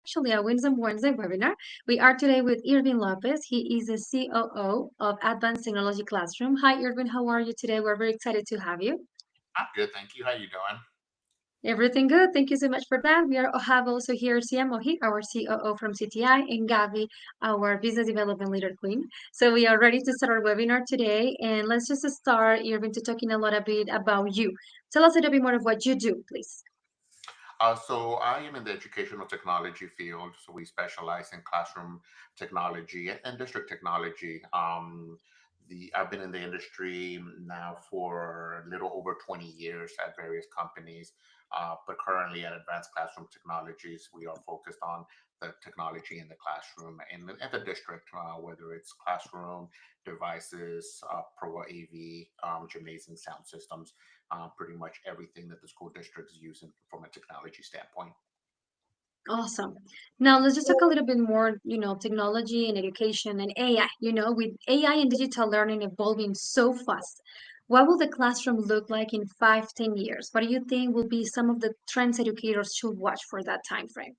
actually a Wednesday webinar. We are today with Irvin Lopez. He is the COO of Advanced Technology Classroom. Hi, Irvin. How are you today? We're very excited to have you. I'm good, thank you. How you doing? Everything good. Thank you so much for that. Have also here CM Mohit, our COO from CTI, and Gavi, our Business Development Leader Queen. So we are ready to start our webinar today. And let's just start, Irvin, to talking a little bit about you. Tell us a little bit more of what you do, please. So I am in the educational technology field. So we specialize in classroom technology and district technology. The I've been in the industry now for a little over 20 years at various companies, but currently at Advanced Classroom Technologies, we are focused on the technology in the classroom and at the district, whether it's classroom devices, Pro AV, gymnasium sound systems, pretty much everything that the school district is using from a technology standpoint. Awesome. Now let's just talk a little bit more, technology and education and AI. With AI and digital learning evolving so fast, what will the classroom look like in 5, 10 years? What do you think will be some of the trends educators should watch for that time frame?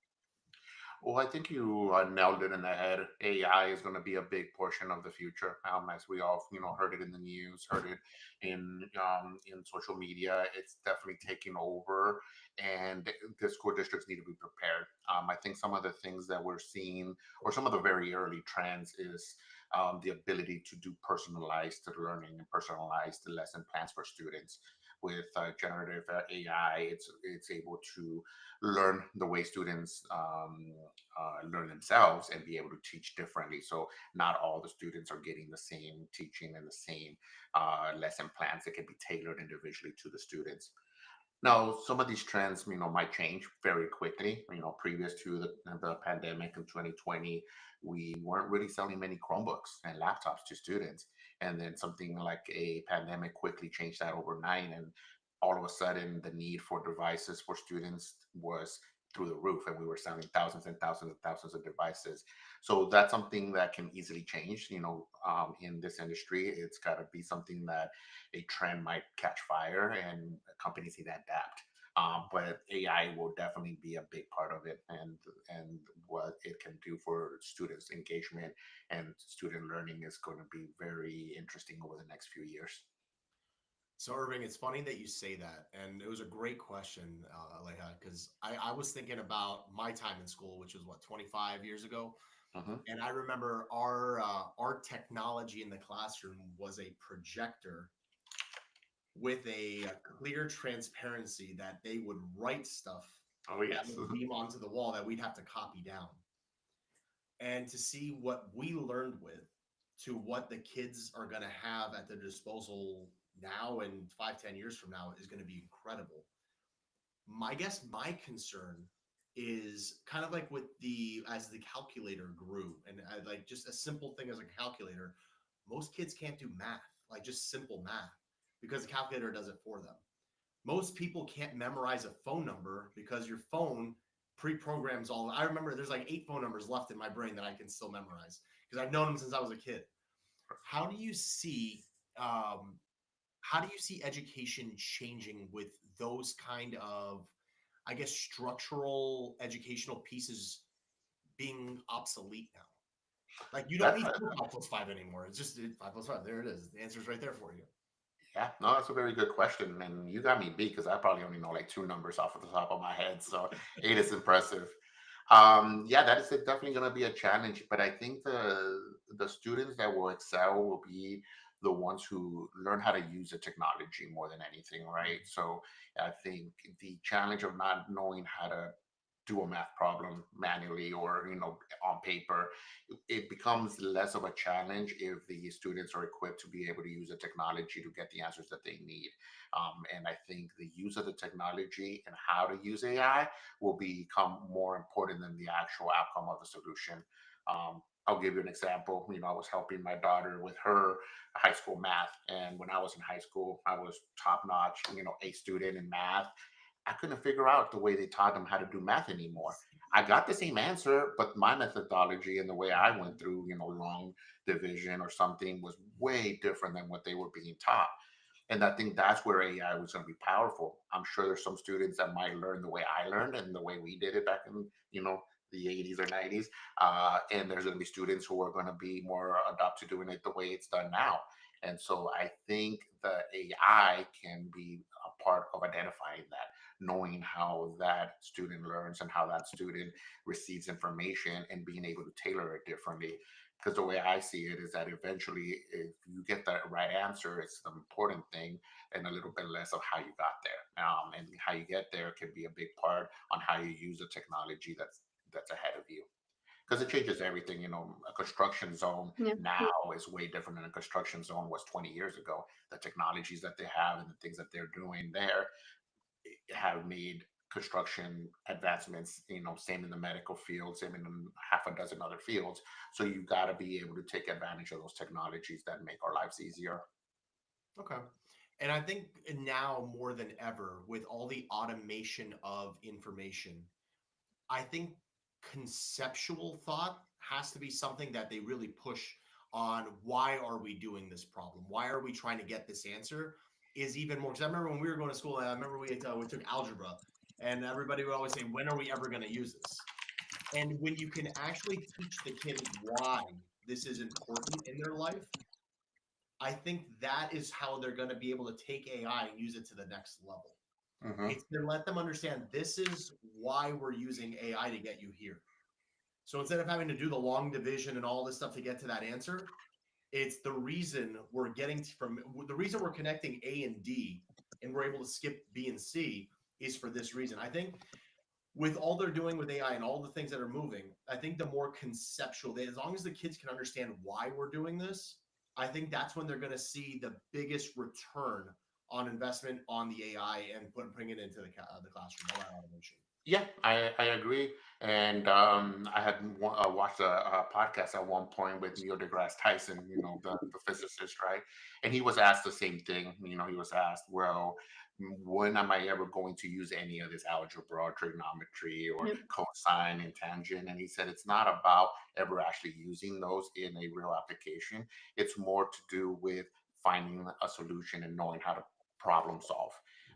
Well, I think you nailed it in the head. AI is going to be a big portion of the future. As we all, heard it in the news, heard it in social media. It's definitely taking over, and the school districts need to be prepared. I think some of the things that we're seeing, or some of the very early trends, is the ability to do personalized learning and personalized lesson plans for students. With generative AI, it's able to learn the way students learn themselves and be able to teach differently. So not all the students are getting the same teaching and the same lesson plans that can be tailored individually to the students. Now, some of these trends, might change very quickly. Previous to the pandemic in 2020, we weren't really selling many Chromebooks and laptops to students. And then something like a pandemic quickly changed that overnight. And all of a sudden, the need for devices for students was through the roof, and we were selling thousands and thousands and thousands of devices. So that's something that can easily change. In this industry, it's got to be something that a trend might catch fire and companies need to adapt. But AI will definitely be a big part of it, and what it can do for students' engagement and student learning is going to be very interesting over the next few years. So, Irving, it's funny that you say that. And it was a great question, Aleja, because I was thinking about my time in school, which was what, 25 years ago. Hmm. And I remember our technology in the classroom was a projector with a clear transparency that they would write stuff Oh that yes. would beam onto the wall that we'd have to copy down. And to see what we learned with to what the kids are going to have at their disposal now and 5, 10 years from now is going to be incredible. My guess, my concern is kind of like with the as the calculator grew, and like just a simple thing as a calculator, most kids can't do math, like just simple math, because the calculator does it for them. Most people can't memorize a phone number because your phone pre-programs all. I remember there's like 8 phone numbers left in my brain that I can still memorize because I've known them since I was a kid. How do you see um, how do you see education changing with those kind of, I guess, structural educational pieces being obsolete now? Like you don't That's need a, 5 plus 5 anymore. It's just 5 plus 5. There it is. The answer's right there for you. yeah, no, that's a very good question, and you got me beat because I probably only know like two numbers off of the top of my head. So eight is impressive. Yeah, that is definitely going to be a challenge, but I think the students that will excel will be the ones who learn how to use the technology more than anything, right? So I think the challenge of not knowing how to do a math problem manually or on paper, it becomes less of a challenge if the students are equipped to be able to use the technology to get the answers that they need. And I think the use of the technology and how to use AI will become more important than the actual outcome of the solution. I'll give you an example. I was helping my daughter with her high school math, and when I was in high school, I was top notch, A student in math. I couldn't figure out the way they taught them how to do math anymore. I got the same answer, but my methodology and the way I went through, long division or something was way different than what they were being taught. And I think that's where AI was going to be powerful. I'm sure there's some students that might learn the way I learned and the way we did it back in, the 80s or 90s. And there's going to be students who are going to be more adopt to doing it the way it's done now. And so I think the AI can be a part of identifying that, knowing how that student learns and how that student receives information and being able to tailor it differently. Because the way I see it is that eventually, if you get the right answer, it's the important thing, and a little bit less of how you got there. And how you get there can be a big part on how you use the technology that's ahead of you, because it changes everything. A construction zone Yeah. now is way different than a construction zone was 20 years ago. The technologies that they have and the things that they're doing there have made construction advancements, same in the medical field, same in half a dozen other fields. So you got to be able to take advantage of those technologies that make our lives easier. Okay. And I think now more than ever, with all the automation of information, I think conceptual thought has to be something that they really push on. Why are we doing this problem? Why are we trying to get this answer? Is even more because I remember when we were going to school, I remember we took algebra, and everybody would always say, "When are we ever going to use this?" And when you can actually teach the kid why this is important in their life, I think that is how they're going to be able to take AI and use it to the next level. Hmm. It's to let them understand this is why we're using AI to get you here. So instead of having to do the long division and all this stuff to get to that answer, it's the reason we're getting from the reason we're connecting A and D and we're able to skip B and C is for this reason. I think with all they're doing with AI and all the things that are moving, I think the more conceptual as long as the kids can understand why we're doing this, I think that's when they're going to see the biggest return on investment on the AI and putting it into the classroom, all that automation. Yeah, I agree. And I had watched a podcast at one point with Neil deGrasse Tyson, the physicist, right? And he was asked the same thing. He was asked, well, when am I ever going to use any of this algebra or trigonometry or Yep. cosine and tangent? And he said it's not about ever actually using those in a real application. It's more to do with finding a solution and knowing how to problem solve.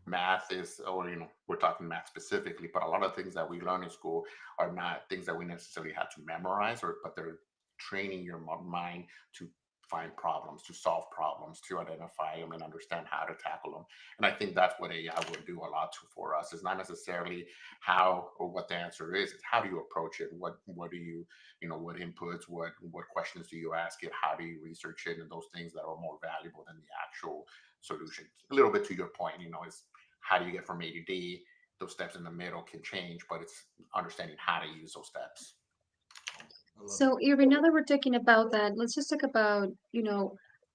Math is, or we're talking math specifically, but a lot of things that we learn in school are not things that we necessarily have to memorize, but they're training your mind to find problems, to solve problems, to identify them and understand how to tackle them. And I think that's what AI will do a lot for us. It's not necessarily how or what the answer is. It's how do you approach it? What do you, what inputs, what questions do you ask it? How do you research it? And those things that are more valuable than the actual solution. A little bit to your point, is how do you get from A to D? Those steps in the middle can change, but it's understanding how to use those steps. I love it. So, Irving, now that we're talking about that, let's just talk about,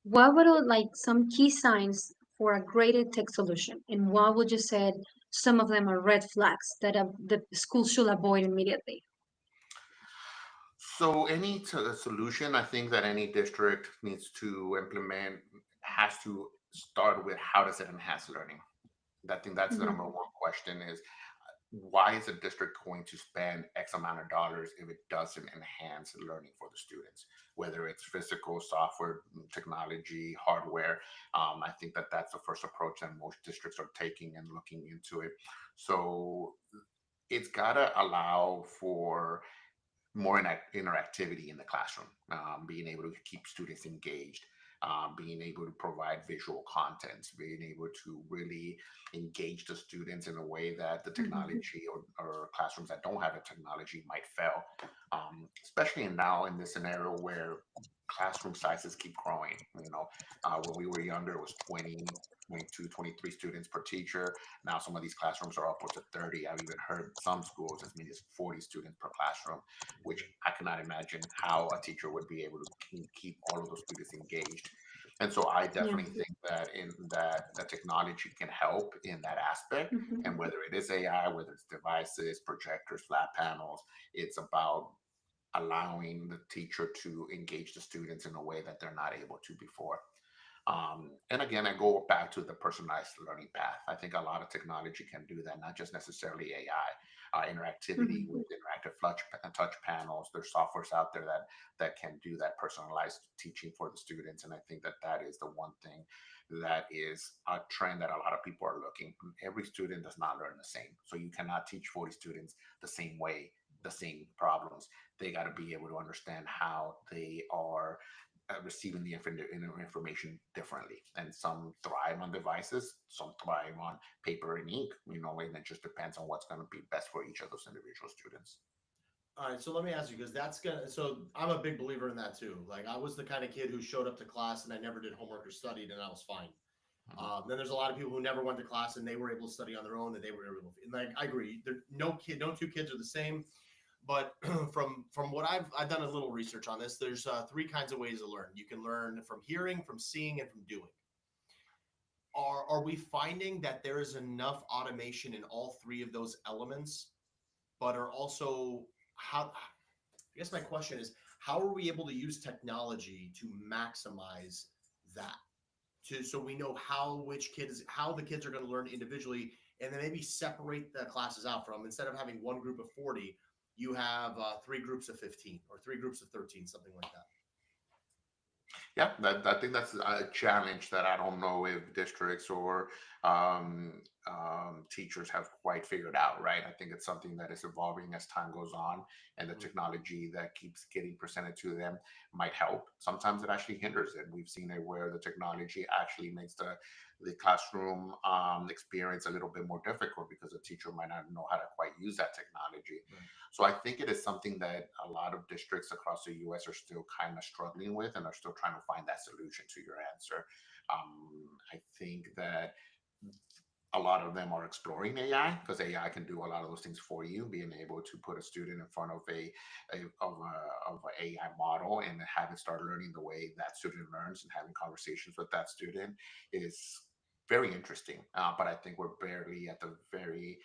what would like some key signs for a great tech solution, and what would you say some of them are red flags that the school should avoid immediately? So, any solution I think that any district needs to implement has to start with how does it enhance learning? I think that's the Hmm. number one question is why is a district going to spend X amount of dollars if it doesn't enhance learning for the students, whether it's physical, software, technology, hardware? I think that that's the first approach that most districts are taking and looking into it. So it's got to allow for more interactivity in the classroom, being able to keep students engaged, being able to provide visual content, being able to really engage the students in a way that the Hmm. technology or classrooms that don't have the technology might fail. Especially now in this scenario where classroom sizes keep growing. When we were younger, it was 20, 22, 23 students per teacher. Now some of these classrooms are upwards of 30. I've even heard some schools as many as 40 students per classroom, which I cannot imagine how a teacher would be able to keep all of those students engaged. And so I Yeah. definitely think that in that technology can help in that aspect. Hmm. And whether it is AI, whether it's devices, projectors, flat panels, it's about allowing the teacher to engage the students in a way that they're not able to before. And again, I go back to the personalized learning path. I think a lot of technology can do that, not just necessarily AI. Interactivity Hmm. with interactive touch panels. There's softwares out there that can do that personalized teaching for the students, and I think that that is the one thing that is a trend that a lot of people are looking. Every student does not learn the same, so you cannot teach 40 students the same way the same problems. They got to be able to understand how they are receiving the information differently. And some thrive on devices, some thrive on paper and ink, and it just depends on what's going to be best for each of those individual students. All right, so let me ask you because that's gonna. So I'm a big believer in that too. Like I was the kind of kid who showed up to class and I never did homework or studied, and I was fine. Mhm. Then there's a lot of people who never went to class and they were able to study on their own, and they were able. And like I agree, there no kid, no two kids are the same. But from what I've done a little research on this. There's three kinds of ways to learn. You can learn from hearing, from seeing, and from doing. Are we finding that there is enough automation in all three of those elements, but are also how? I guess my question is, how are we able to use technology to maximize that? So we know how the kids are going to learn individually, and then maybe separate the classes out from, instead of having one group of 40, you have three groups of 15 or three groups of 13, something like that. Yeah, I think that's a challenge that I don't know if districts or teachers have quite figured out, right? I think it's something that is evolving as time goes on, and the Mm. technology that keeps getting presented to them might help. Sometimes it actually hinders it. We've seen it where the technology actually makes the classroom experience a little bit more difficult because the teacher might not know how to quite use that technology. Right. So I think it is something that a lot of districts across the U.S. are still kind of struggling with and are still trying to find that solution to your answer. I think that a lot of them are exploring AI because AI can do a lot of those things for you. Being able to put a student in front of a AI model and have it start learning the way that student learns and having conversations with that student is very interesting. But I think we're barely at the very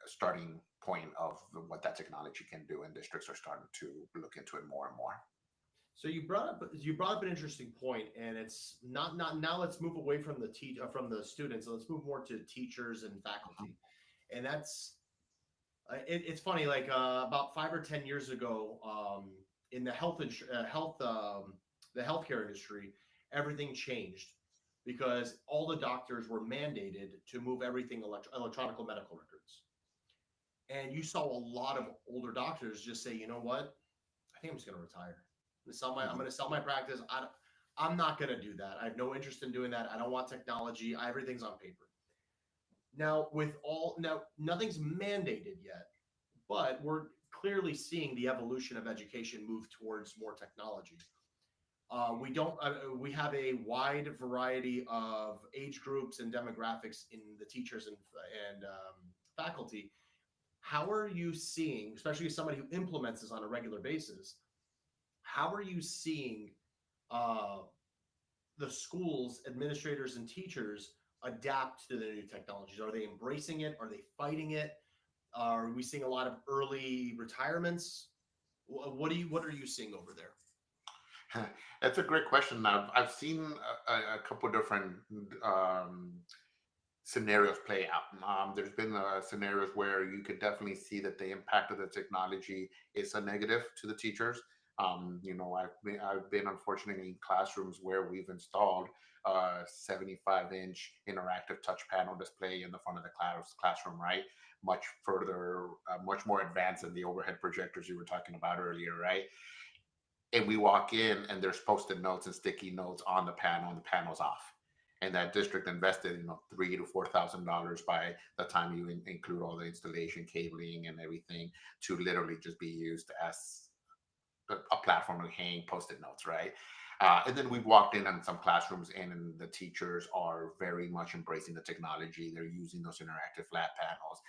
starting point of what that technology can do, and districts are starting to look into it more and more. So you brought up an interesting point, and it's not now. Let's move away from from the students, and let's move more to teachers and faculty. And that's it's funny. Like about 5 or 10 years ago, in the the healthcare industry, everything changed because all the doctors were mandated to move everything electronic medical records, and you saw a lot of older doctors just say, you know what, I think I'm just going to retire. I'm Mhm. going to sell my practice. I'm not going to do that. I have no interest in doing that. I don't want technology. Everything's on paper. Now, nothing's mandated yet, but we're clearly seeing the evolution of education move towards more technology. We don't. We have a wide variety of age groups and demographics in the teachers and faculty. How are you seeing, especially as somebody who implements this on a regular basis, how are you seeing uh, the schools, administrators, and teachers adapt to the new technologies? Are they embracing it? Are they fighting it? Are we seeing a lot of early retirements? What are you seeing over there? That's a great question. I've seen a couple different um, scenarios play out. There's been scenarios where you could definitely see that the impact of the technology is a negative to the teachers. I've been unfortunately in classrooms where we've installed a 75-inch interactive touch panel display in the front of the classroom, right? Much further, much more advanced than the overhead projectors you were talking about earlier, right? And we walk in and there's post-it notes and sticky notes on the panel and the panel's off, and that district invested $3,000 to $4,000 by the time you include all the installation cabling and everything to literally just be used as a platform to hang post-it notes, right? And then we've walked in on some classrooms and the teachers are very much embracing the technology. They're using those interactive flat panels.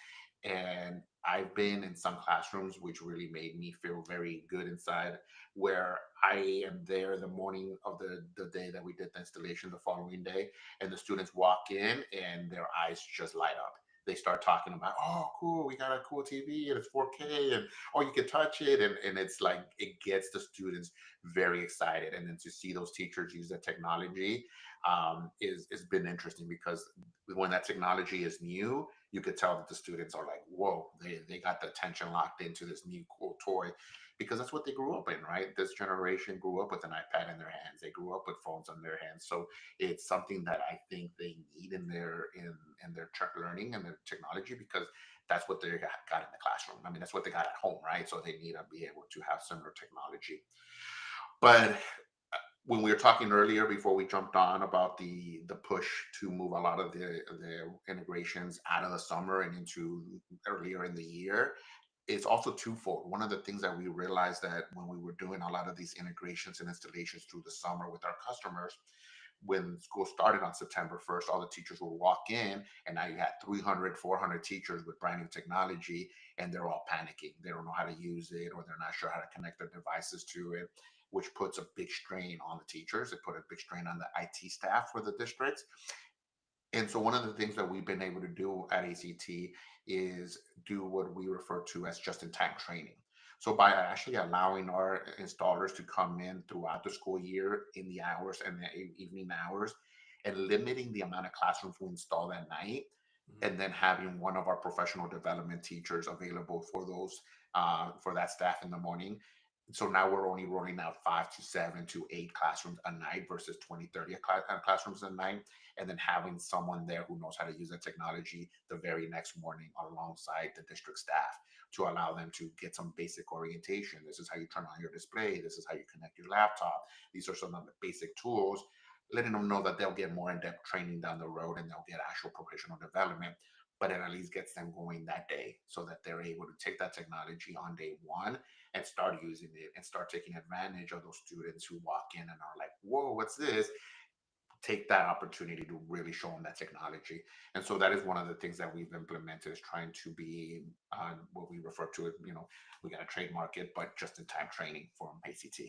And I've been in some classrooms which really made me feel very good inside, where I am there the morning of the day that we did the installation the following day, and the students walk in and their eyes just light up. They start talking about, oh, cool, we got a cool TV and it's 4K, and oh, you can touch it. And it's like, it gets the students very excited. And then to see those teachers use the technology is been interesting because when that technology is new, you could tell that the students are like, whoa, they got the attention locked into this new cool toy, because that's what they grew up in, right? This generation grew up with an iPad in their hands. They grew up with phones on their hands. So it's something that I think they need in their learning and their technology, because that's what they got in the classroom. I mean, that's what they got at home, right? So they need to be able to have similar technology. But when we were talking earlier before we jumped on about the push to move a lot of the integrations out of the summer and into earlier in the year, it's also twofold. One of the things that we realized, that when we were doing a lot of these integrations and installations through the summer with our customers, when school started on September 1st, all the teachers will walk in, and now you had 300, 400 teachers with brand new technology, and they're all panicking. They don't know how to use it, or they're not sure how to connect their devices to it, which puts a big strain on the teachers. It put a big strain on the IT staff for the districts. And so one of the things that we've been able to do at ACT is do what we refer to as just-in-time training. So by actually allowing our installers to come in throughout the school year in the hours and the evening hours, and limiting the amount of classrooms we install that night, Mhm. and then having one of our professional development teachers available for those for that staff in the morning. So now we're only rolling out 5 to 7 to 8 classrooms a night versus 20, 30 classrooms a night, and then having someone there who knows how to use the technology the very next morning alongside the district staff, to allow them to get some basic orientation. This is how you turn on your display. This is how you connect your laptop. These are some of the basic tools, letting them know that they'll get more in-depth training down the road, and they'll get actual professional development. But it at least gets them going that day, so that they're able to take that technology on day one and start using it, and start taking advantage of those students who walk in and are like, whoa, what's this? Take that opportunity to really show them that technology. And so that is one of the things that we've implemented, is trying to be what we refer to as, we got to trademark it, but just in time training for ACT.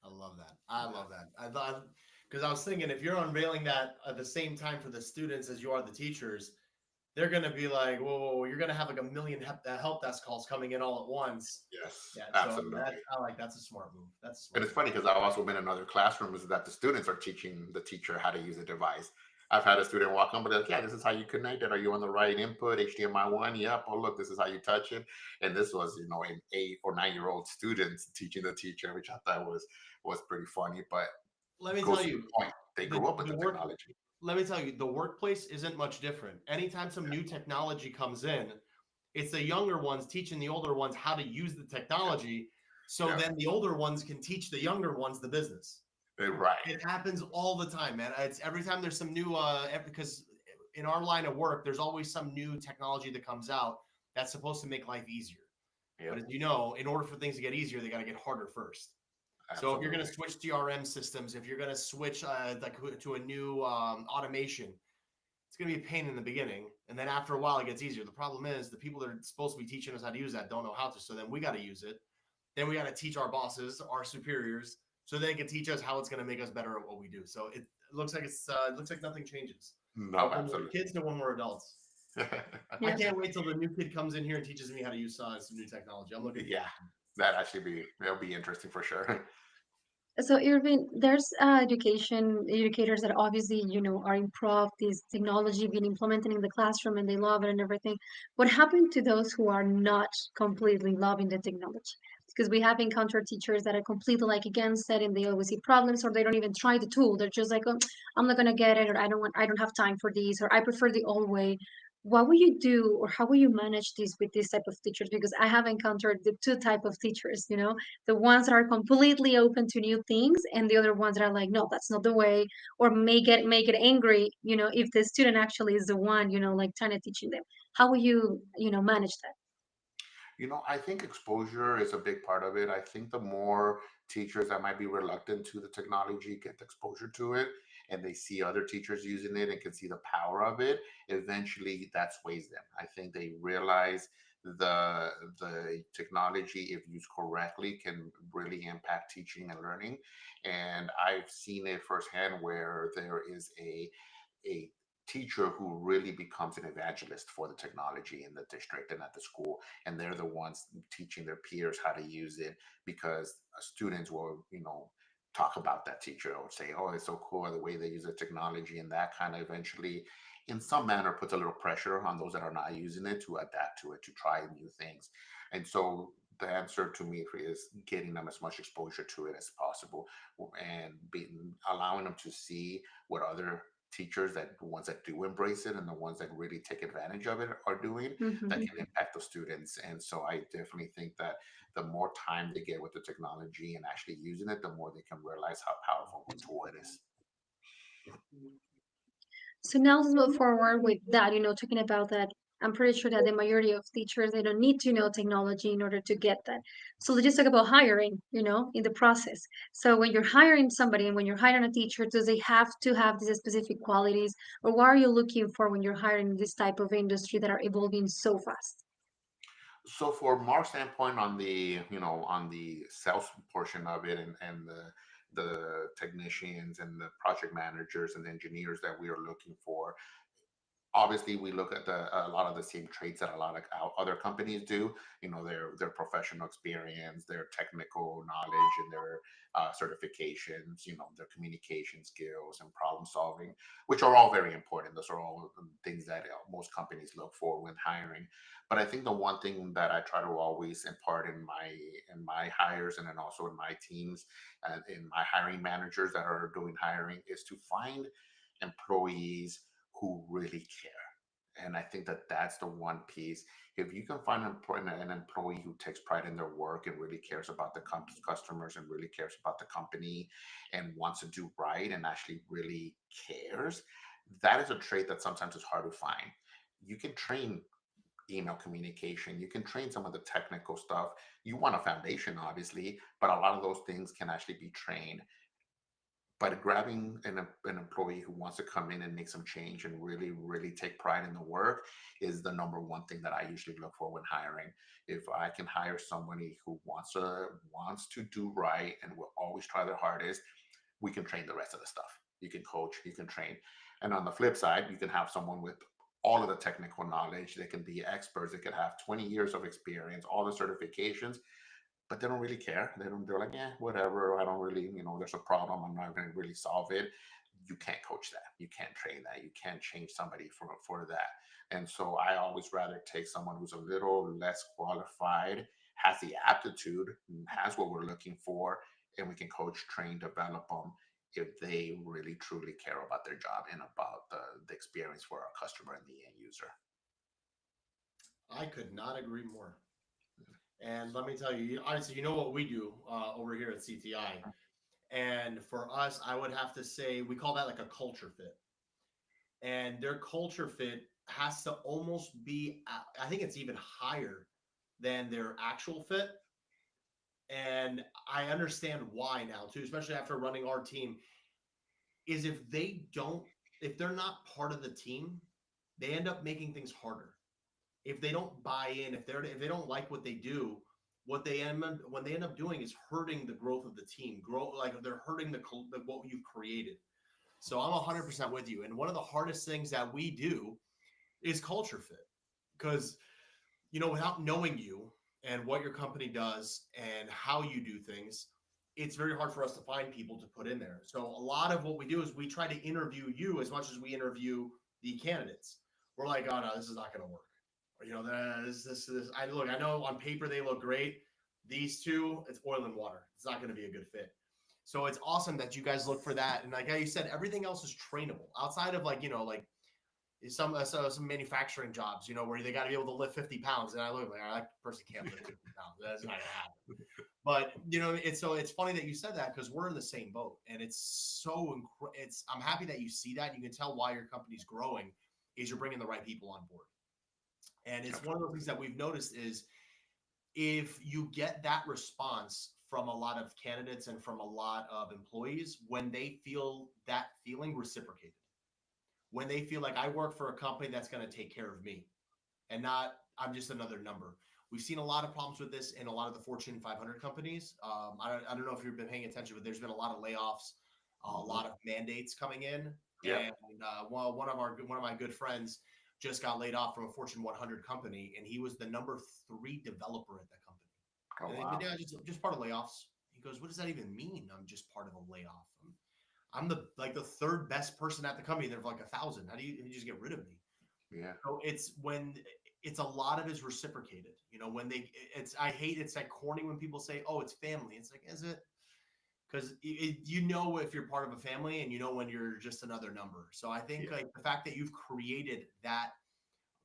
I love that. I Yeah. love that. I thought, because I was thinking, if you're unveiling that at the same time for the students as you are the teachers, they're going to be like, whoa, whoa, whoa, you're going to have like a million help desk calls coming in all at once. Yes, Yeah. So absolutely. I like, that's a smart move. That's a And smart it's move. funny because I've also been in other classrooms that the students are teaching the teacher how to use a device. I've had a student walk on, but they're like, yeah, this is how you connect it. Are you on the right input? HDMI 1? Yep. Oh, look, this is how you touch it. And this was, an 8 or 9 year old student teaching the teacher, which I thought was pretty funny. But Let me goes tell to your you, point. They the, grew up with the the work, technology. let me tell you, the workplace isn't much different. Anytime some new technology comes in, it's the younger ones teaching the older ones how to use the Yeah. technology. So Yeah. then the older ones can teach the younger ones the business. Right. It happens all the time, man. It's every time there's some new because in our line of work, there's always some new technology that comes out that's supposed to make life easier. But Yep. as you know, in order for things to get easier, they got to get harder first. So if you're going to Absolutely. switch DRM systems, if you're going to switch like to a new automation, it's going to be a pain in the beginning, and then after a while, it gets easier. The problem is the people that are supposed to be teaching us how to use that don't know how to. So then we got to use it. Then we got to teach our bosses, our superiors, so they can teach us how it's going to make us better at what we do. So it looks like it looks like nothing changes No, from when we're absolutely. kids to when we're adults. I Yeah. can't wait till the new kid comes in here and teaches me how to use some new technology. I'm looking Yeah. forward to it. That actually it'll be interesting for sure. So, Irvin, there's educators that obviously, are improv this technology being implemented in the classroom and they love it and everything. What happened to those who are not completely loving the technology? Because we have encountered teachers that are completely like against it and they always see problems, or they don't even try the tool. They're just like, oh, I'm not gonna get it, or I don't have time for these, or I prefer the old way. What will you do, or how will you manage this with this type of teachers? Because I have encountered the two type of teachers, the ones that are completely open to new things, and the other ones that are like, no, that's not the way, or make it angry, if the student actually is the one, like trying to teaching them. How will you, manage that? I think exposure is a big part of it. I think the more teachers that might be reluctant to the technology get exposure to it, and they see other teachers using it and can see the power of it, eventually that sways them. I think they realize the technology, if used correctly, can really impact teaching and learning. And I've seen it firsthand where there is a teacher who really becomes an evangelist for the technology in the district and at the school, and they're the ones teaching their peers how to use it, because students will talk about that teacher. I would say, oh, it's so cool the way they use the technology, and that kind of eventually, in some manner, puts a little pressure on those that are not using it to adapt to it, to try new things. And so the answer to me is getting them as much exposure to it as possible, and allowing them to see what other teachers, that the ones that do embrace it and the ones that really take advantage of it, are doing, that Hmm. can impact the students. And so I definitely think that the more time they get with the technology and actually using it, the more they can realize how powerful of a tool it is. So now let's move forward with that, talking about that. I'm pretty sure that the majority of teachers, they don't need to know technology in order to get that. So let's just talk about hiring, in the process. So when you're hiring somebody and when you're hiring a teacher, does they have to have these specific qualities? Or what are you looking for when you're hiring this type of industry that are evolving so fast? So for Mark's standpoint on the, on the sales portion of it, and the technicians and the project managers and engineers that we are looking for, obviously we look at a lot of the same traits that a lot of other companies do. Their professional experience, their technical knowledge, and their certifications, their communication skills and problem solving, which are all very important. Those are all things that most companies look for when hiring. But I think the one thing that I try to always impart in my hires, and then also in my teams and in my hiring managers that are doing hiring, is to find employees who really care. And I think that that's the one piece. If you can find an employee who takes pride in their work and really cares about the customers and really cares about the company and wants to do right and actually really cares, that is a trait that sometimes is hard to find. You can train email communication, you can train some of the technical stuff. You want a foundation, obviously, but a lot of those things can actually be trained. But grabbing an employee who wants to come in and make some change and really, really take pride in the work is the number one thing that I usually look for when hiring. If I can hire somebody who wants to do right and will always try their hardest, we can train the rest of the stuff. You can coach, you can train. And on the flip side, you can have someone with all of the technical knowledge. They can be experts. They could have 20 years of experience, all the certifications, but they don't really care. They're like, yeah, whatever. I don't really, there's a problem. I'm not going to really solve it. You can't coach that. You can't train that. You can't change somebody for that. And so I always rather take someone who's a little less qualified, has the aptitude, has what we're looking for, and we can coach, train, develop them if they really truly care about their job and about the experience for our customer and the end user. I could not agree more. And let me tell you, obviously, you know what we do over here at CTI. And for us, I would have to say we call that like a culture fit. And their culture fit has to almost be, I think it's even higher than their actual fit. And I understand why now too, especially after running our team, is if they're not part of the team, they end up making things harder. If they don't buy in, if they don't like what they do, when they end up doing is hurting the growth of the team. Grow like they're hurting the what you've created. So I'm 100% with you. And one of the hardest things that we do is culture fit, because without knowing you and what your company does and how you do things, it's very hard for us to find people to put in there. So a lot of what we do is we try to interview you as much as we interview the candidates. We're like, oh no, this is not going to work. Or, this. I look. I know on paper they look great. These two, it's oil and water. It's not going to be a good fit. So it's awesome that you guys look for that. And like you said, everything else is trainable outside of like some manufacturing jobs, where they got to be able to lift 50 pounds. And I look like that person can't lift 50 pounds. That's not gonna happen. But it's funny that you said that, because we're in the same boat, and I'm happy that you see that. You can tell why your company's growing is you're bringing the right people on board. And it's one of the things that we've noticed is if you get that response from a lot of candidates and from a lot of employees, when they feel that feeling reciprocated, when they feel like I work for a company that's going to take care of me and not I'm just another number. We've seen a lot of problems with this in a lot of the Fortune 500 companies. I don't know if you've been paying attention, but there's been a lot of layoffs, a lot of mandates coming in, Yeah. and one of my good friends just got laid off from a Fortune 100 company, and he was the number 3 developer at that company. Oh, And wow. yeah, just part of layoffs. He goes, what does that even mean? I'm just part of a layoff. I'm the like the third best person at the company. They're like 1,000. How do you just get rid of me? Yeah. So it's when it's a lot of it is reciprocated. When it's I hate it's like corny when people say, "Oh, it's family." It's like, is it? Because if you're part of a family, and when you're just another number. So I think Yeah. like the fact that you've created that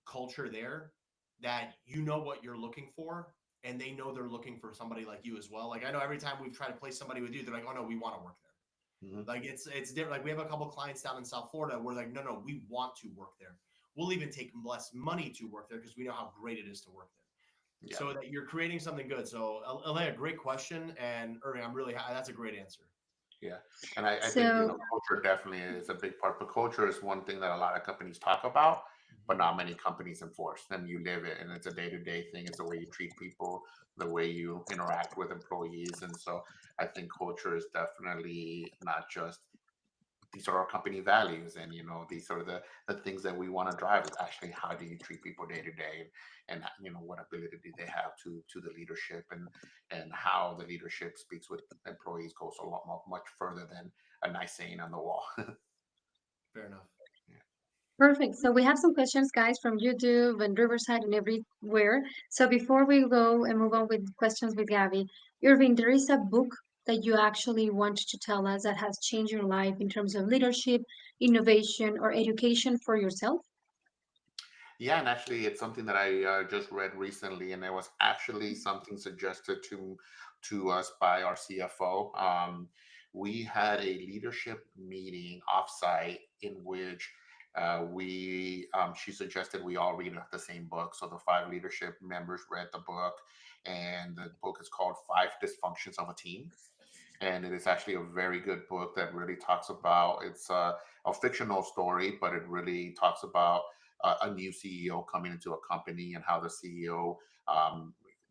culture there, that what you're looking for, and they know they're looking for somebody like you as well. Like I know every time we've tried to place somebody with you, they're like, "Oh no, we want to work there." Hmm. Like it's different. Like we have a couple clients down in South Florida. We're like, no, we want to work there. We'll even take less money to work there because we know how great it is to work there. Yeah. So that you're creating something good. So, Elena, great question, and Irving, I'm really that's a great answer. Yeah. And I think, So, culture definitely is a big part, but culture is one thing that a lot of companies talk about, but not many companies enforce. And you live it, and it's a day-to-day thing. It's the way you treat people, the way you interact with employees. And so I think culture is definitely not just these are our company values, and these are the things that we want to drive. Is actually how do you treat people day to day, and what ability do they have to the leadership, and how the leadership speaks with employees goes a lot much further than a nice saying on the wall. Fair enough. Yeah. perfect. So we have some questions, guys, from YouTube and Riverside and everywhere. So before we go and move on with questions with Gabby, Irving, there is a book that you actually want to tell us that has changed your life in terms of leadership, innovation, or education for yourself? Yeah, and actually, it's something that I just read recently, and it was actually something suggested to us by our CFO. We had a leadership meeting offsite in which we she suggested we all read the same book. So the five leadership members read the book, and the book is called Five Dysfunctions of a Team, and it is actually a very good book that really talks about it's a fictional story, but it really talks about a new CEO coming into a company and how the CEO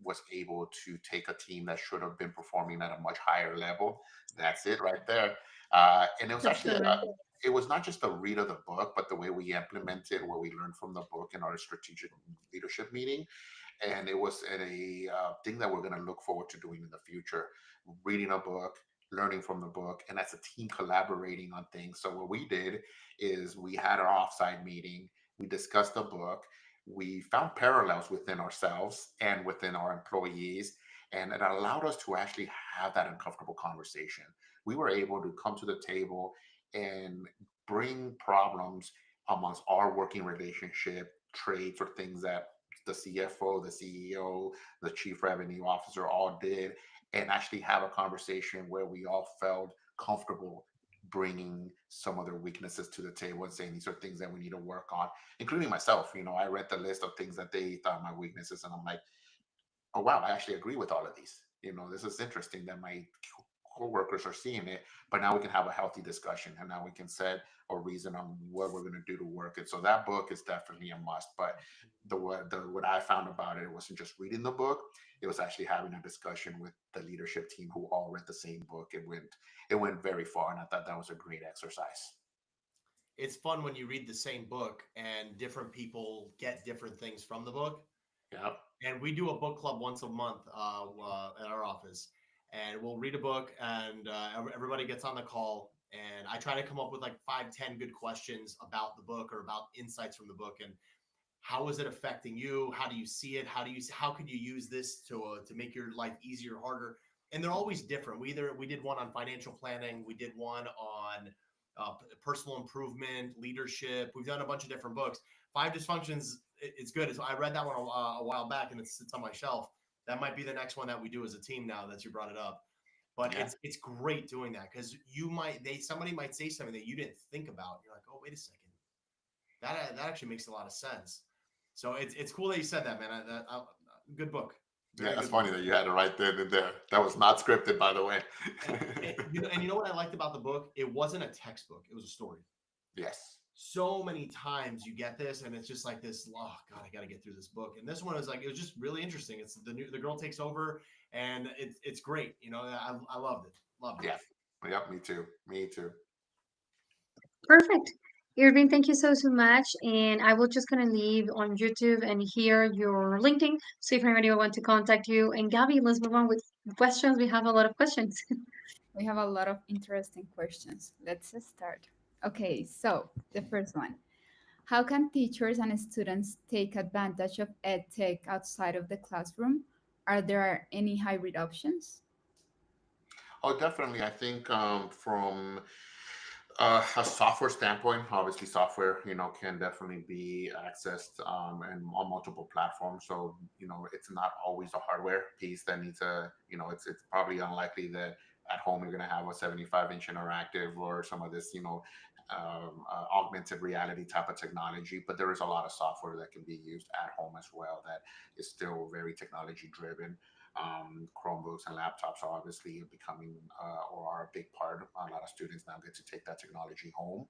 was able to take a team that should have been performing at a much higher level. That's it right there. And it was That's actually correct. it was not just the read of the book, but the way we implemented what we learned from the book in our strategic leadership meeting, and it was a thing that we're going to look forward to doing in the future, reading a book, learning from the book, and as a team collaborating on things. So what we did is we had our offside meeting, we discussed the book, we found parallels within ourselves and within our employees, and it allowed us to actually have that uncomfortable conversation. We were able to come to the table and bring problems amongst our working relationship traits or things that the CFO, the CEO, the chief revenue officer all did, and actually have a conversation where we all felt comfortable bringing some of their weaknesses to the table and saying these are things that we need to work on, including myself. I read the list of things that they thought my weaknesses, and I'm like, oh wow, I actually agree with all of these. This is interesting that my coworkers are seeing it, but now we can have a healthy discussion, and now we can set a reason on what we're going to do to work it. So that book is definitely a must. But what I found about it wasn't just reading the book; it was actually having a discussion with the leadership team who all read the same book. It went very far, and I thought that was a great exercise. It's fun when you read the same book and different people get different things from the book. Yeah, And we do a book club once a month at our office, and we'll read a book, and everybody gets on the call, and I try to come up with like 5, 10 good questions about the book or about insights from the book, and how is it affecting you? How do you see it? How could you use this to make your life easier, harder? And they're always different. We did one on financial planning, we did one on personal improvement, leadership. We've done a bunch of different books. Five Dysfunctions, it's good. I read that one a while back, and it sits on my shelf. That might be the next one that we do as a team now that you brought it up. But yeah, it's great doing that because somebody might say something that you didn't think about. You're like, oh, wait a second, that actually makes a lot of sense. So it's cool that you said that, man. Good book, yeah. very That's good book. funny that you had it right there and there. That was not scripted, by the way. And what I liked about the book? It wasn't a textbook; it was a story. Yes. So many times you get this, and it's just like this. Oh God, I got to get through this book. And this one was like it was just really interesting. It's the girl takes over, and it's great. I loved it. Loved it. Yeah. Yep. Me too. Me too. Perfect. Irving, thank you so much. And I will just gonna leave on YouTube and hear your LinkedIn. So if anybody want to contact you. And Gabby, let's move on with questions. We have a lot of questions. We have a lot of interesting questions. Let's start. Okay, so the first one. How can teachers and students take advantage of EdTech outside of the classroom? Are there any hybrid options? Oh, definitely. I think from a software standpoint, obviously software, can definitely be accessed and on multiple platforms. So, it's not always a hardware piece that needs it's probably unlikely that at home you're going to have a 75-inch interactive or some of this, augmented reality type of technology. But there is a lot of software that can be used at home as well that is still very technology driven. Chromebooks and laptops are obviously becoming or are a big part. A lot of students now get to take that technology home,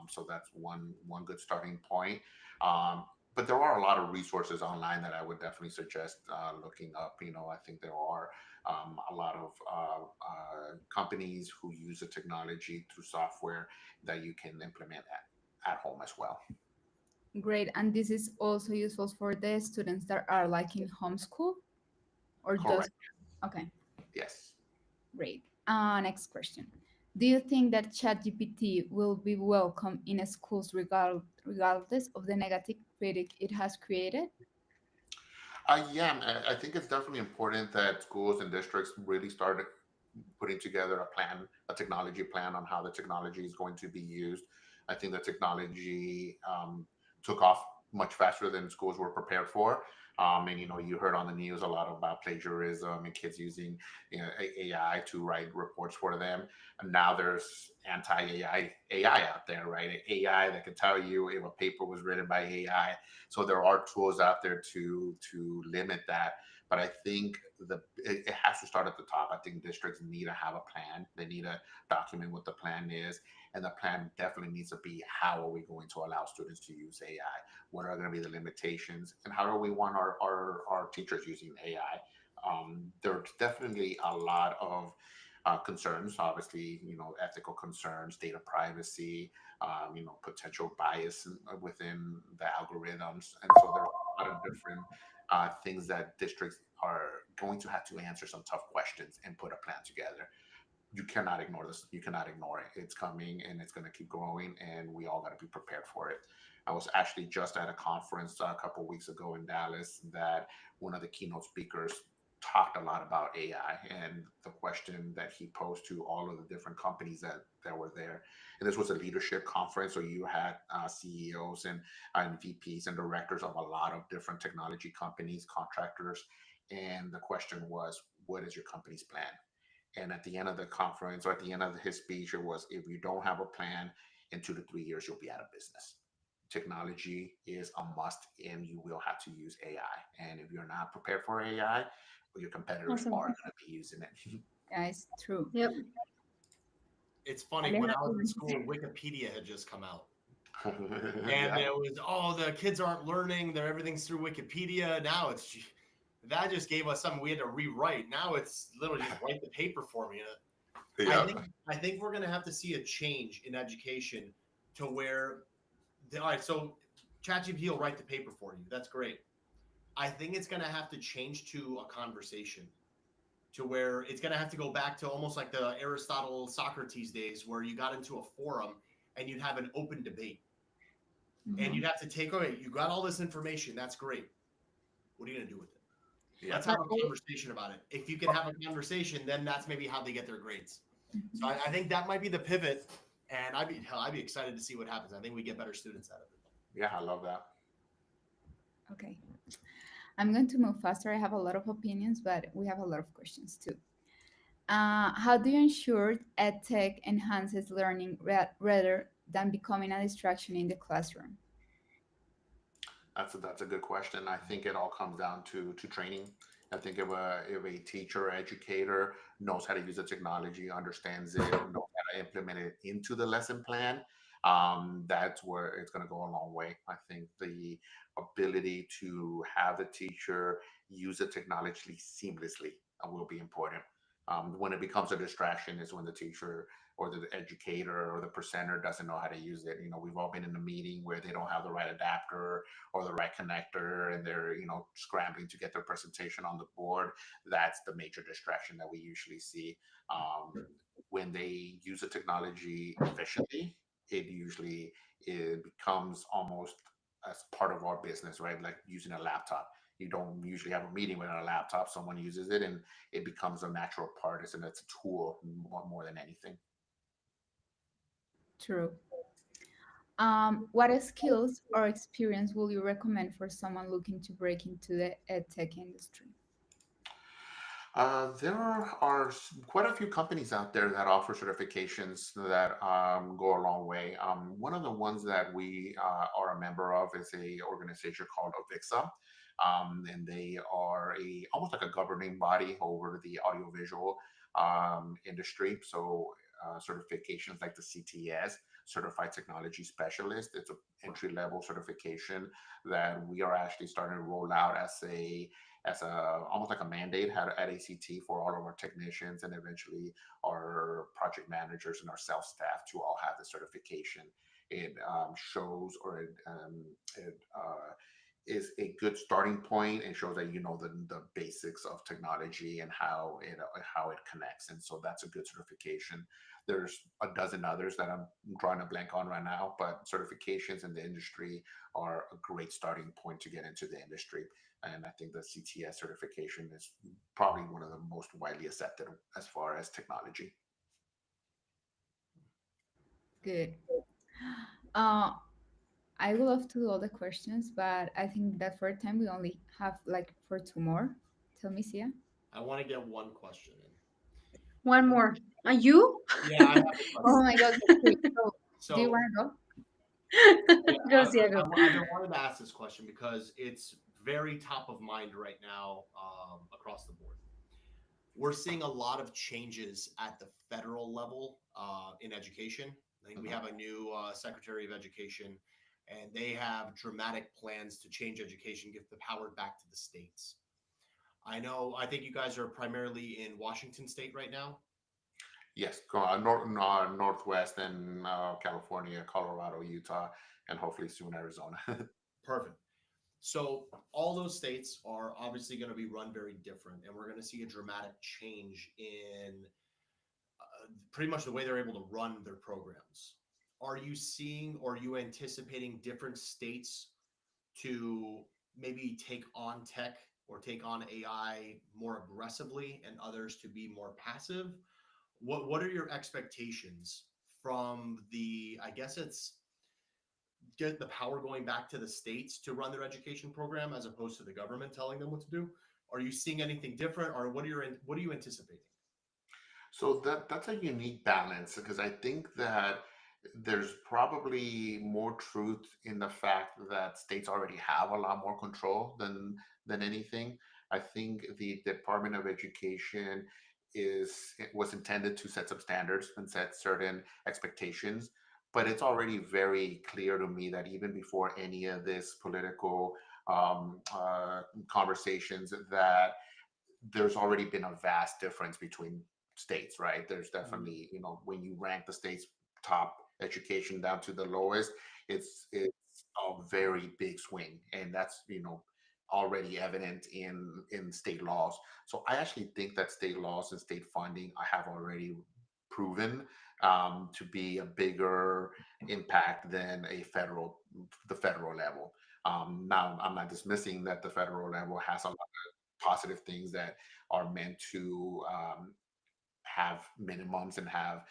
so that's one good starting point. Um, but there are a lot of resources online that I would definitely suggest looking up. I think there are a lot of companies who use the technology through software that you can implement at home as well. Great. And this is also useful for the students that are like in homeschool or just, Correct. okay, Yes. great. Next question. Do you think that ChatGPT will be welcome in schools regardless of the negative critic it has created? Yeah, I think it's definitely important that schools and districts really start putting together a plan, a technology plan on how the technology is going to be used. I think the technology took off much faster than schools were prepared for. And you heard on the news a lot about plagiarism and kids using AI to write reports for them. And now there's anti-AI out there, right? AI that can tell you if a paper was written by AI. So there are tools out there to limit that. But I think it has to start at the top. I think districts need to have a plan. They need to document what the plan is, and the plan definitely needs to be how are we going to allow students to use AI? What are going to be the limitations, and how do we want our teachers using AI? There's definitely a lot of concerns, obviously, ethical concerns, data privacy, potential bias within the algorithms. And so there are a lot of different things that districts are going to have to answer some tough questions and put a plan together. You cannot ignore this. You cannot ignore it. It's coming and it's going to keep growing, and we all got to be prepared for it. I was actually just at a conference a couple of weeks ago in Dallas that one of the keynote speakers talked a lot about AI and the question that he posed to all of the different companies that were there. And this was a leadership conference, so you had CEOs and VPs and directors of a lot of different technology companies, contractors. And the question was, what is your company's plan? And at the end of the conference or at the end of his speech, it was if you don't have a plan, in 2 to 3 years, you'll be out of business. Technology is a must, and you will have to use AI. And if you're not prepared for AI, well, your competitors Awesome. are going to be using it. Yeah, it's true. Yep. It's funny, when I was in Alejandro, school, Wikipedia had just come out. And Yeah. it was, oh, the kids aren't learning, they're everything's through Wikipedia. Now that just gave us something we had to rewrite. Now it's literally just write the paper for me. I Yeah. think I think we're gonna have to see a change in education to where all right, so ChatGPT will write the paper for you. That's great. I think it's gonna have to change to a conversation to where it's going to have to go back to almost like the Aristotle Socrates days where you got into a forum and you'd have an open debate and mhm. you'd have to take, okay, you got all this information. That's great. What are you going to do with it? Yeah. Let's have But a conversation about it. If you can have a conversation, then that's maybe how they get their grades. So mhm. I think that might be the pivot. And I'd be excited to see what happens. I think we get better students out of it. Yeah. I love that. Okay, I'm going to move faster. I have a lot of opinions, but we have a lot of questions too. How do you ensure EdTech enhances learning rather than becoming a distraction in the classroom? That's a good question. I think it all comes down to training. I think if a teacher or educator knows how to use the technology, understands it, knows how to implement it into the lesson plan, that's where it's going to go a long way. I think the ability to have the teacher use the technology seamlessly will be important. When it becomes a distraction is when the teacher or the educator or the presenter doesn't know how to use it. We've all been in a meeting where they don't have the right adapter or the right connector, and they're scrambling to get their presentation on the board. That's the major distraction that we usually see. When they use the technology efficiently, it becomes almost as part of our business, right? Like using a laptop. You don't usually have a meeting with a laptop. Someone uses it, and it becomes a natural part. It's a tool more than anything. True. What skills or experience will you recommend for someone looking to break into the edtech industry? There are quite a few companies out there that offer certifications that go a long way. One of the ones that we are a member of is a organization called Avixa, and they are a almost like a governing body over the audiovisual industry. So certifications like the CTS, Certified Technology Specialist, it's an entry level certification that we are actually starting to roll out as a almost like a mandate at ACT for all of our technicians and eventually our project managers and our sales staff to all have the certification. It shows or it is a good starting point and shows that the basics of technology and how it connects, and so that's a good certification. There's a dozen others that I'm drawing a blank on right now, but certifications in the industry are a great starting point to get into the industry. And I think the CTS certification is probably one of the most widely accepted as far as technology. Good. Uh, I would love to do all the questions, but I think that for time we only have like for two more. Tell me, Sia. I want to get one question in. One more. Are you? Yeah, I have a Oh question. my God. Okay, so do you So, want to go? yeah, Go, Sia, go. I've been wanting to ask this question because it's very top of mind right now across the board. We're seeing a lot of changes at the federal level in education. I think we Mhm. have a new Secretary of Education, and they have dramatic plans to change education, give the power back to the states. I think you guys are primarily in Washington State right now. Yes, Northwest and California, Colorado, Utah, and hopefully soon Arizona. Perfect. So all those states are obviously going to be run very different, and we're going to see a dramatic change in pretty much the way they're able to run their programs. Are you seeing or are you anticipating different states to maybe take on tech or take on AI more aggressively and others to be more passive? What are your expectations from the, I guess it's get the power going back to the states to run their education program as opposed to the government telling them what to do? Are you seeing anything different, or what are you anticipating? So that's a unique balance because I think that there's probably more truth in the fact that states already have a lot more control than anything. I think the Department of Education was intended to set some standards and set certain expectations, but it's already very clear to me that even before any of this political conversations, that there's already been a vast difference between states, right? There's Mhm. definitely, when you rank the state's top education down to the lowest, it's a very big swing, and that's already evident in state laws. So I actually think that state laws and state funding I have already proven to be a bigger impact than the federal level. Now, I'm not dismissing that the federal level has a positive things that are meant to have minimums and have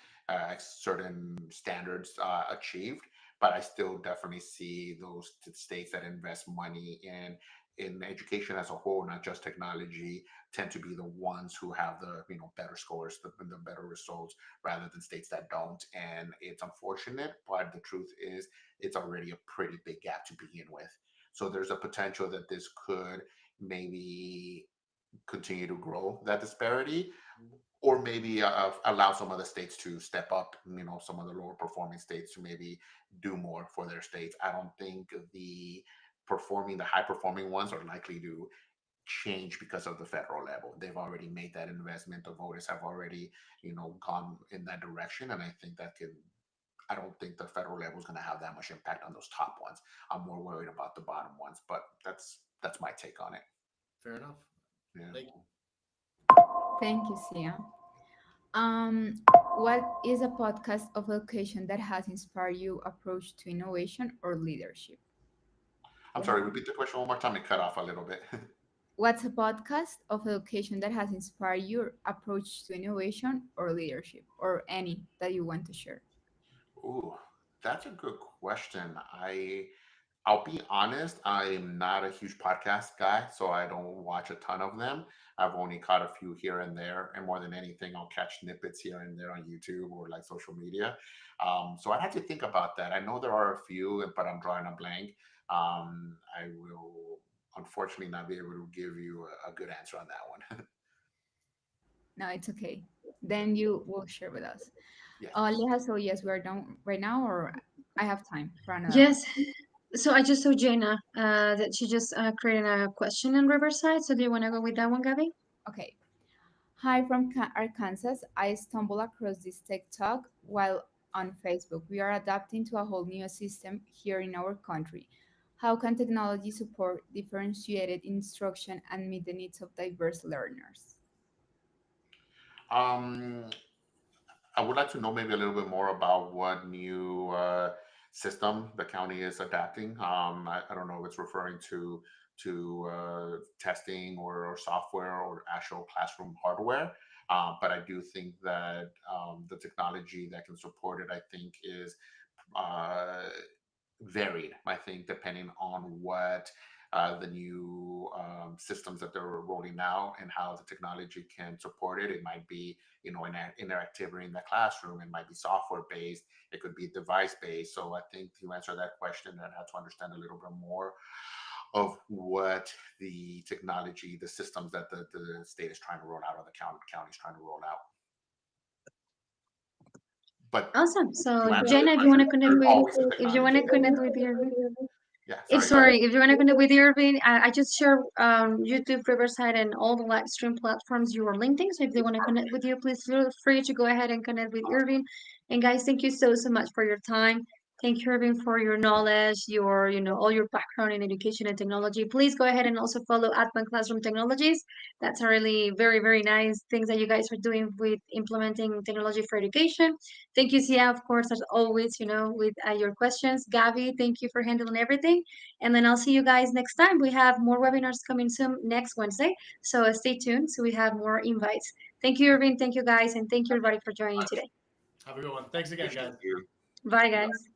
certain standards achieved. But I still definitely see those states that invest money in education as a whole, not just technology, tend to be the ones who have the better scores, the better results, rather than states that don't. And it's unfortunate, but the truth is, it's already a pretty big gap to begin with. So there's a potential that this could maybe continue to grow that disparity, or maybe allow some other states to step up, some of the lower performing states to maybe do more for their states. I don't think the high performing ones are likely to change because of the federal level. They've already made that investment. The voters have already, gone in that direction, and I think that can. I don't think the federal level is going to have that much impact on those top ones. I'm more worried about the bottom ones, but that's my take on it. Fair enough. Yeah. Thank you. Thank you, Sia. Um, what is a podcast of education that has inspired you approach to innovation or leadership? I'm sorry. Repeat the question one more time. It cut off a little bit. What's a podcast of education that has inspired your approach to innovation or leadership, or any that you want to share? Ooh, that's a good question. I'll be honest, I'm not a huge podcast guy, so I don't watch a ton of them. I've only caught a few here and there, and more than anything, I'll catch snippets here and there on YouTube or like social media. So I'd have to think about that. I know there are a few, but I'm drawing a blank. I will unfortunately not be able to give you a good answer on that one. No, it's okay. Then you will share with us. Yes. Leah, so yes, we are done right now, or I have time for another one. Yes. So I just saw Jaina that she just created a question in Riverside. So do you want to go with that one, Gabby? Okay. Hi from Arkansas. I stumbled across this tech talk while on Facebook. We are adapting to a whole new system here in our country. How can technology support differentiated instruction and meet the needs of diverse learners? Um, I would like to know maybe a little bit more about what new system the county is adapting. I don't know if it's referring to testing or software or actual classroom hardware. But I do think that the technology that can support it, I think, is uh, varied. I think depending on what the new systems that they're rolling out and how the technology can support it. It might be, an interactivity in the classroom. It might be software based. It could be device based. So I think to answer that question, I have to understand a little bit more of what the technology, the systems that the state is trying to roll out or the county is trying to roll out. But Awesome. to So answer the Jaina, if you want question, to connect there's with, always a if you want technology. to connect with your Yeah, If sorry, go ahead. sorry, if you want to connect with Irving, I just share YouTube, Riverside, and all the live stream platforms you are linking. So if they want to connect with you, please feel free to go ahead and connect with Irving. And guys, thank you so much for your time. Thank you, Irving, for your knowledge, your all your background in education and technology. Please go ahead and also follow Atman Classroom Technologies. That's a really very nice things that you guys are doing with implementing technology for education. Thank you, Sia, of course, as always, with your questions. Gabby, thank you for handling everything. And then I'll see you guys next time. We have more webinars coming soon next Wednesday. So stay tuned. So we have more invites. Thank you, Irving. Thank you, guys. And thank you, everybody, for joining today. Have a good one. Thanks again, Appreciate guys. you. Bye, Bye. guys.